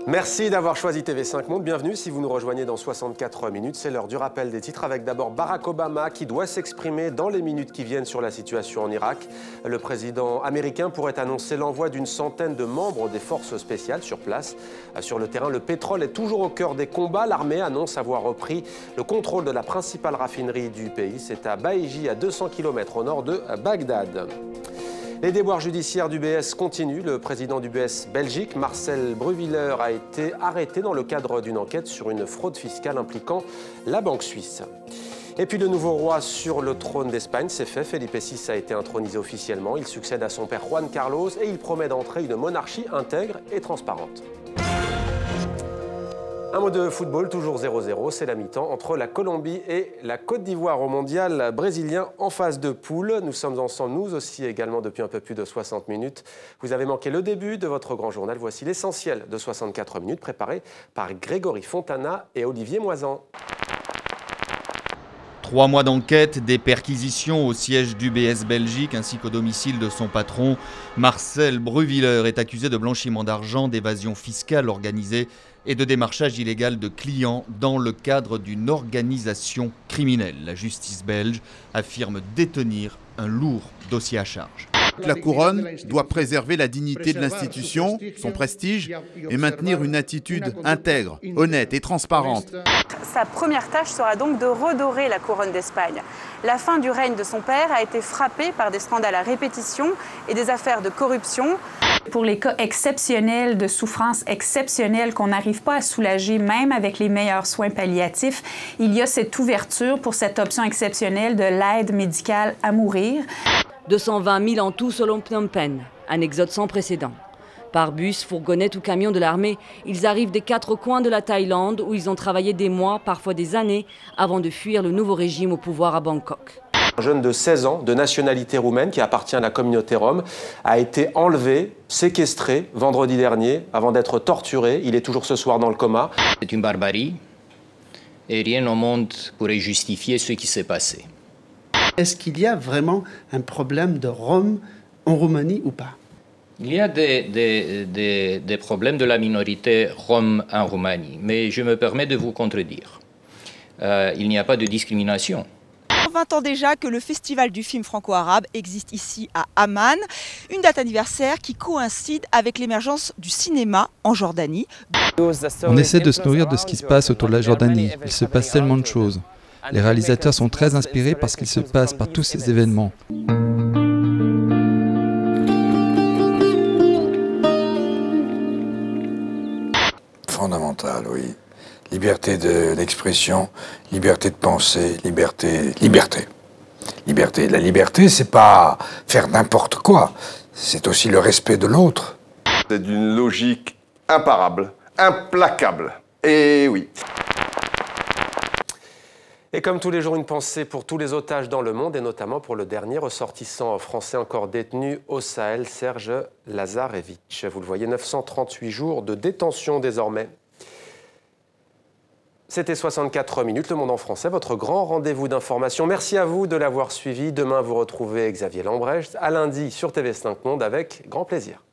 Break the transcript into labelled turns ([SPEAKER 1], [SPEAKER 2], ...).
[SPEAKER 1] Merci d'avoir choisi TV5 Monde. Bienvenue si vous nous rejoignez dans 64 minutes. C'est l'heure du rappel des titres avec d'abord Barack Obama qui doit s'exprimer dans les minutes qui viennent sur la situation en Irak. Le président américain pourrait annoncer l'envoi d'une centaine de membres des forces spéciales sur place. Sur le terrain, le pétrole est toujours au cœur des combats. L'armée annonce avoir repris le contrôle de la principale raffinerie du pays. C'est à Baïji, à 200 km au nord de Bagdad. Les déboires judiciaires d'UBS continuent. Le président d'UBS Belgique, Marcel Bruviller, a été arrêté dans le cadre d'une enquête sur une fraude fiscale impliquant la banque suisse. Et puis le nouveau roi sur le trône d'Espagne, c'est fait. Felipe VI a été intronisé officiellement. Il succède à son père Juan Carlos et il promet d'entrer une monarchie intègre et transparente. Un mot de football, toujours 0-0, c'est la mi-temps entre la Colombie et la Côte d'Ivoire au mondial brésilien en phase de poule. Nous sommes ensemble, nous aussi également, depuis un peu plus de 60 minutes. Vous avez manqué le début de votre grand journal. Voici l'essentiel de 64 minutes préparé par Grégory Fontana et Olivier Moisan.
[SPEAKER 2] 3 mois d'enquête, des perquisitions au siège d'UBS Belgique ainsi qu'au domicile de son patron. Marcel Bruviller est accusé de blanchiment d'argent, d'évasion fiscale organisée et de démarchage illégal de clients dans le cadre d'une organisation criminelle. La justice belge affirme détenir un lourd dossier à charge.
[SPEAKER 3] La couronne doit préserver la dignité de l'institution, son prestige, et maintenir une attitude intègre, honnête et transparente.
[SPEAKER 4] Sa première tâche sera donc de redorer la couronne d'Espagne. La fin du règne de son père a été frappée par des scandales à répétition et des affaires de corruption.
[SPEAKER 5] Pour les cas exceptionnels, de souffrance exceptionnelle qu'on n'arrive pas à soulager, même avec les meilleurs soins palliatifs, il y a cette ouverture pour cette option exceptionnelle de l'aide médicale à mourir.
[SPEAKER 6] 220 000 en tout selon Phnom Penh, un exode sans précédent. Par bus, fourgonnette ou camion de l'armée, ils arrivent des 4 coins de la Thaïlande où ils ont travaillé des mois, parfois des années, avant de fuir le nouveau régime au pouvoir à Bangkok.
[SPEAKER 1] Un jeune de 16 ans, de nationalité roumaine, qui appartient à la communauté rome, a été enlevé, séquestré vendredi dernier, avant d'être torturé. Il est toujours ce soir dans le coma.
[SPEAKER 7] C'est une barbarie et rien au monde pourrait justifier ce qui s'est passé.
[SPEAKER 8] Est-ce qu'il y a vraiment un problème de Roms en Roumanie ou pas?
[SPEAKER 7] Il y a des problèmes de la minorité rome en Roumanie, mais je me permets de vous contredire. Il n'y a pas de discrimination.
[SPEAKER 9] 20 ans déjà que le festival du film franco-arabe existe ici à Amman, une date anniversaire qui coïncide avec l'émergence du cinéma en Jordanie.
[SPEAKER 10] On essaie de se nourrir de ce qui se passe autour de la Jordanie. Il se passe tellement de choses. Les réalisateurs sont très inspirés par ce qu'il se passe, par tous ces événements.
[SPEAKER 11] Fondamental, oui. Liberté d'expression, liberté de penser, liberté. Liberté. La liberté, c'est pas faire n'importe quoi. C'est aussi le respect de l'autre.
[SPEAKER 12] C'est d'une logique imparable, implacable. Et oui.
[SPEAKER 1] Et comme tous les jours, une pensée pour tous les otages dans le monde et notamment pour le dernier ressortissant français encore détenu au Sahel, Serge Lazarevitch. Vous le voyez, 938 jours de détention désormais. C'était 64 minutes, Le Monde en français, votre grand rendez-vous d'information. Merci à vous de l'avoir suivi. Demain, vous retrouvez Xavier Lambrecht. À lundi sur TV5 Monde avec grand plaisir.